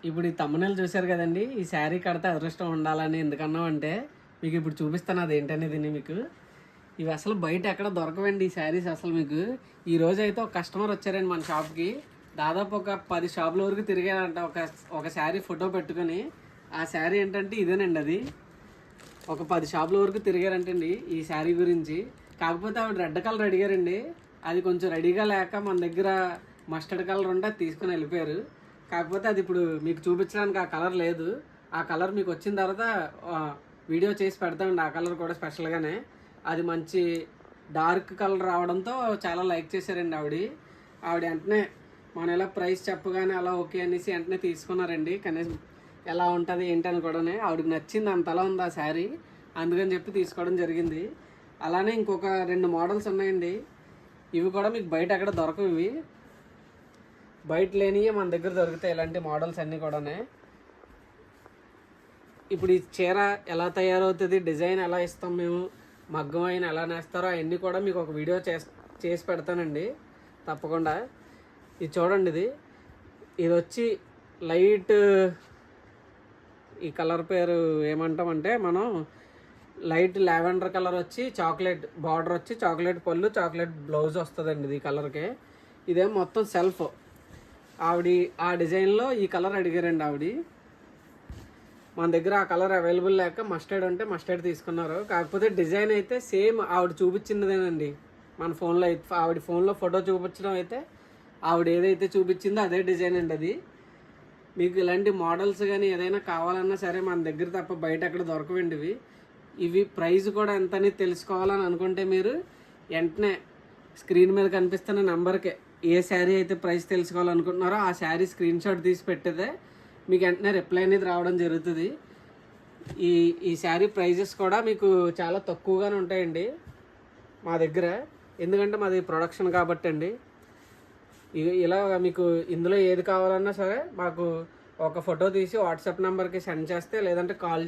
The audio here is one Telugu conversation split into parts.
ఇప్పుడు ఈ తమ్మునేలు చూశారు కదండి. ఈ శారీ కడితే అదృష్టం ఉండాలని ఎందుకన్నా అంటే మీకు ఇప్పుడు చూపిస్తాను అది ఏంటనేది. మీకు ఇవి అసలు బయట ఎక్కడ దొరకవండి ఈ శారీస్. అసలు మీకు ఈ రోజు అయితే ఒక కస్టమర్ వచ్చారండి మన షాప్కి. దాదాపు ఒక 10 షాపుల వరకు తిరిగారంట ఒక శారీ ఫోటో పెట్టుకొని. ఆ శారీ ఏంటంటే ఇదేనండి. అది ఒక 10 షాపుల వరకు తిరిగారంటండి ఈ శారీ గురించి. కాకపోతే ఆవిడ రెడ్ కలర్ అడిగారండి. అది కొంచెం రెడీగా లేక మన దగ్గర మస్టర్డ్ కలర్ ఉంటే తీసుకుని వెళ్ళిపోయారు. కాకపోతే అది ఇప్పుడు మీకు చూపించడానికి ఆ కలర్ లేదు. ఆ కలర్ మీకు వచ్చిన తర్వాత వీడియో చేసి పెడతామండి. ఆ కలర్ కూడా స్పెషల్గానే. అది మంచి డార్క్ కలర్ రావడంతో చాలా లైక్ చేశారండి ఆవిడ వెంటనే మనం ఎలా ప్రైస్ చెప్పగానే అలా ఓకే అనేసి వెంటనే తీసుకున్నారండి. కనీసం ఎలా ఉంటుంది ఏంటని కూడా ఆవిడకి నచ్చింది, అంతలా ఉంది ఆ శారీ. అందుకని చెప్పి తీసుకోవడం జరిగింది. అలానే ఇంకొక 2 మోడల్స్ ఉన్నాయండి. ఇవి కూడా మీకు బయట ఎక్కడ దొరకవు. ఇవి బయట లేనివి మన దగ్గర దొరుకుతాయి ఇలాంటి మోడల్స్ అన్నీ కూడా. ఇప్పుడు ఈ చీర ఎలా తయారవుతుంది, డిజైన్ ఎలా ఇస్తాం మేము, మగ్గం అయిన ఎలా నేస్తారో అవన్నీ కూడా మీకు ఒక వీడియో చేసి పెడతానండి తప్పకుండా. ఇది చూడండి. ఇది వచ్చి లైట్, ఈ కలర్ పేరు ఏమంటామంటే మనం లైట్ లావెండర్ కలర్ వచ్చి చాక్లెట్ బార్డర్ వచ్చి చాక్లెట్ పళ్ళు చాక్లెట్ బ్లౌజ్ వస్తుందండి ఇది కలర్కే. ఇదేం మొత్తం సెల్ఫ్. ఆ డిజైన్లో ఈ కలర్ అడిగారండి మన దగ్గర ఆ కలర్ అవైలబుల్ లేక మస్టర్డ్ అంటే మస్టర్డ్ తీసుకున్నారు. కాకపోతే డిజైన్ అయితే సేమ్ ఆవిడ చూపించిందేనండి. మన ఫోన్లో అయితే ఆవిడ ఫోన్లో ఫోటో చూపించడం అయితే ఆవిడ ఏదైతే చూపించిందో అదే డిజైన్ అండి అది. మీకు ఇలాంటి మోడల్స్ కానీ ఏదైనా కావాలన్నా సరే మన దగ్గర తప్ప బయట ఎక్కడ దొరకవండి. ఇవి ప్రైస్ కూడా ఎంత అనేది తెలుసుకోవాలని అనుకుంటే మీరు వెంటనే స్క్రీన్ మీద కనిపిస్తున్న నెంబర్కే ఏ శారీ అయితే ప్రైస్ తెలుసుకోవాలనుకుంటున్నారో ఆ శారీ స్క్రీన్ షాట్ తీసి పెట్టేదే మీకు వెంటనే రిప్లై అనేది రావడం జరుగుతుంది. ఈ శారీ ప్రైజెస్ కూడా మీకు చాలా తక్కువగానే ఉంటాయండి మా దగ్గర. ఎందుకంటే మాది ప్రొడక్షన్ కాబట్టి అండి. ఇలా మీకు ఇందులో ఏది కావాలన్నా సరే మాకు ఒక ఫోటో తీసి వాట్సాప్ నెంబర్కి సెండ్ చేస్తే, లేదంటే కాల్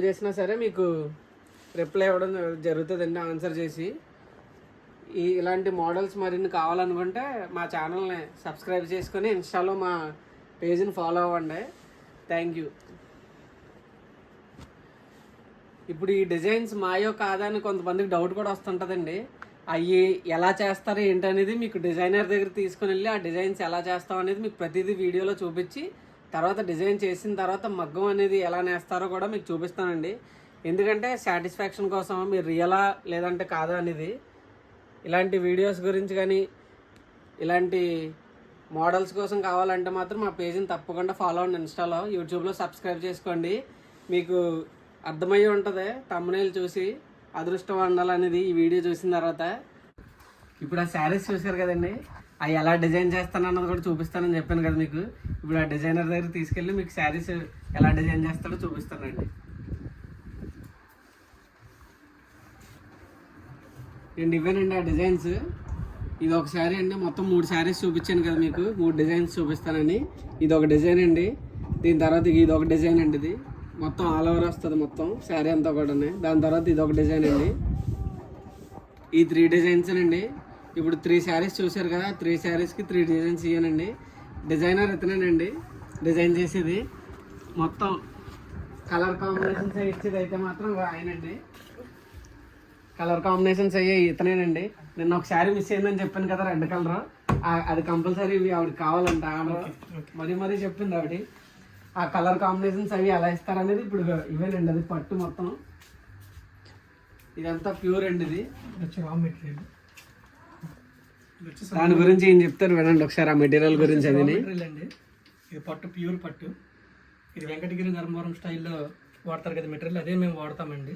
చేసినా సరే మీకు రిప్లై ఇవ్వడం జరుగుతుందండి ఆన్సర్ చేసి. ఇలాంటి మోడల్స్ మరిన్ని కావాలనుకుంటే మా ఛానల్ని సబ్స్క్రైబ్ చేసుకొని ఇన్స్టాలో మా పేజ్ని ఫాలో అవ్వండి. Thank you. ఇప్పుడు ఈ డిజైన్స్ మాయో కాదా అని కొంతమందికి డౌట్ కూడా వస్తుంటుందండి. అవి ఎలా చేస్తారు ఏంటనేది మీకు డిజైనర్ దగ్గర తీసుకుని వెళ్ళి ఆ డిజైన్స్ ఎలా చేస్తాం అనేది మీకు ప్రతిదీ వీడియోలో చూపించి, తర్వాత డిజైన్ చేసిన తర్వాత మగ్గం అనేది ఎలా నేస్తారో కూడా మీకు చూపిస్తానండి. ఎందుకంటే సాటిస్ఫాక్షన్ కోసం మీరు రియలా లేదంటే కాదా అనేది. ఇలాంటి వీడియోస్ గురించి కానీ ఇలాంటి మోడల్స్ కోసం కావాలంటే మాత్రం మా పేజ్ని తప్పకుండా ఫాలో అవ్వండి. ఇన్స్టాలో యూట్యూబ్లో సబ్స్క్రైబ్ చేసుకోండి. మీకు అర్థమయ్యి ఉంటుంది తమ్మునేలు చూసి అదృష్టం ఉండాలనేది ఈ వీడియో చూసిన తర్వాత. ఇప్పుడు ఆ శారీస్ చూసారు కదండి, అవి ఎలా డిజైన్ చేస్తానన్నది కూడా చూపిస్తానని చెప్పాను కదా మీకు. ఇప్పుడు ఆ డిజైనర్ దగ్గర తీసుకెళ్ళి మీకు శారీస్ ఎలా డిజైన్ చేస్తాడో చూపిస్తానండి. ఇవేనండి ఆ డిజైన్స్. ఇది ఒక శారీ అండి. మొత్తం 3 శారీస్ చూపించాను కదా మీకు, 3 డిజైన్స్ చూపిస్తానని. ఇది ఒక డిజైన్ అండి. దీని తర్వాత ఇది ఒక డిజైన్ అండి. ఇది మొత్తం ఆల్ ఓవర్ వస్తుంది మొత్తం శారీ అంతా కూడా. దాని తర్వాత ఇది ఒక డిజైన్ అండి. ఈ 3 డిజైన్స్ అండి. ఇప్పుడు 3 శారీస్ చూసారు కదా, 3 శారీస్కి 3 డిజైన్స్ ఇయ్యానండి. డిజైనర్ ఇతనేనండి డిజైన్ చేసేది. మొత్తం కలర్ కాంబినేషన్స్ ఇచ్చేది అయితే మాత్రం ఆయనండి. కలర్ కాంబినేషన్స్ అయ్యే ఇతనేనండి. నిన్న ఒక శారీ మిస్ అయిందని చెప్పాను కదా, రెడ్ కలర్. అది కంపల్సరీ ఆవిడ కావాలంట. మరీ చెప్పింది ఆవిడ. ఆ కలర్ కాంబినేషన్స్ అవి ఎలా ఇస్తారనేది ఇప్పుడు ఇవేనండి. అది పట్టు మొత్తం ఇదంతా ప్యూర్ అండి. ఇది రా మెటీరియల్. దాని గురించి ఏం చెప్తారు వినండి ఒకసారి. ఆ మెటీరియల్ గురించి అది అండి. ఇది పట్టు, ప్యూర్ పట్టు. ఇది వెంకటగిరి ధర్మవరం స్టైల్లో వాడతారు కదా మెటీరియల్, అదే మేము వాడతామండి.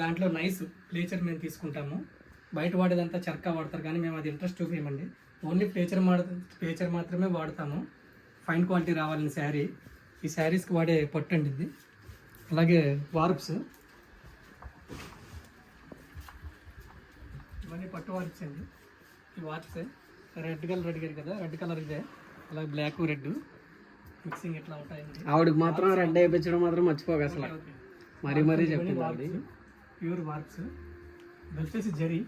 దాంట్లో నైస్ ప్లేచర్ మేము తీసుకుంటాము. బయట వాడేదంతా చర్కా వాడతారు, కానీ మేము అది ఇంట్రెస్ట్ చూపించమండి. ఓన్లీ ప్లేచర్ మాత్రమే వాడతాము. ఫైన్ క్వాలిటీ రావాలని శారీ. ఈ శారీస్కి వాడే పట్టు అండి ఇది. అలాగే వార్ప్స్, ఇవన్నీ పట్టు వార్ప్స్ అండి. ఈ వార్ప్స్ రెడ్ కలర్ అడిగారు కదా, రెడ్ కలర్ ఇదే. అలాగే బ్లాక్ రెడ్ మిక్సింగ్ ఇట్లా ఉంటాయండి. ఆవిడకి మాత్రం రెడ్ వేయించడం మాత్రం మర్చిపోక అసలు మరీ చెప్పింది. ప్యూర్ వార్ప్స్. ఇది వచ్చేసి జరీ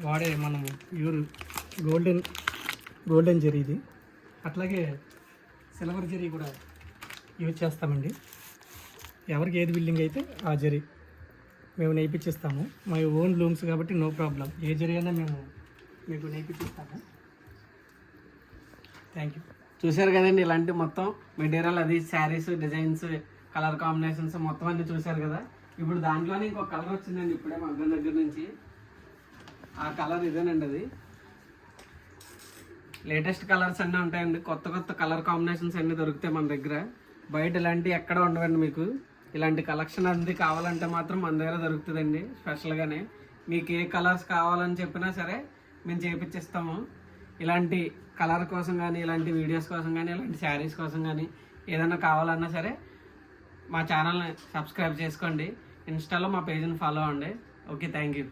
వాడే మనం ప్యూర్ గోల్డెన్ జరీ ఇది. అట్లాగే సిల్వర్ జరీ కూడా యూజ్ చేస్తామండి. ఎవరికి ఏది బిల్డింగ్ అయితే ఆ జరీ మేము నేర్పించిస్తాము. మా ఓన్ లూమ్స్ కాబట్టి నో ప్రాబ్లం, ఏ జరీ అయినా మేము మీకు నేర్పించిస్తాము. Thank you. చూశారు కదండి, ఇలాంటి మొత్తం మెటీరియల్ అది శారీస్ డిజైన్స్ కలర్ కాంబినేషన్స్ మొత్తం అన్ని చూశారు కదా. ఇప్పుడు దాంట్లోనే ఇంకొక కలర్ వచ్చిందండి ఇప్పుడే మగ్గం దగ్గర నుంచి. ఆ కలర్ ఇదేనండి, అది లేటెస్ట్ కలర్స్ అన్నీ ఉంటాయండి. కొత్త కొత్త కలర్ కాంబినేషన్స్ అన్నీ దొరుకుతాయి మన దగ్గర. బయట ఇలాంటివి ఎక్కడ ఉండవండి. మీకు ఇలాంటి కలెక్షన్ అది కావాలంటే మాత్రం మన దగ్గర దొరుకుతుందండి స్పెషల్గానే. మీకు ఏ కలర్స్ కావాలని చెప్పినా సరే మేము చేపించిస్తాము. ఇలాంటి కలర్ కోసం కానీ, ఇలాంటి వీడియోస్ కోసం కానీ, ఇలాంటి శారీస్ కోసం కానీ ఏదైనా కావాలన్నా సరే మా ఛానల్ని సబ్స్క్రైబ్ చేసుకోండి. ఇన్స్టాలో మా పేజ్ని ఫాలో అవ్వండి. Okay, thank you.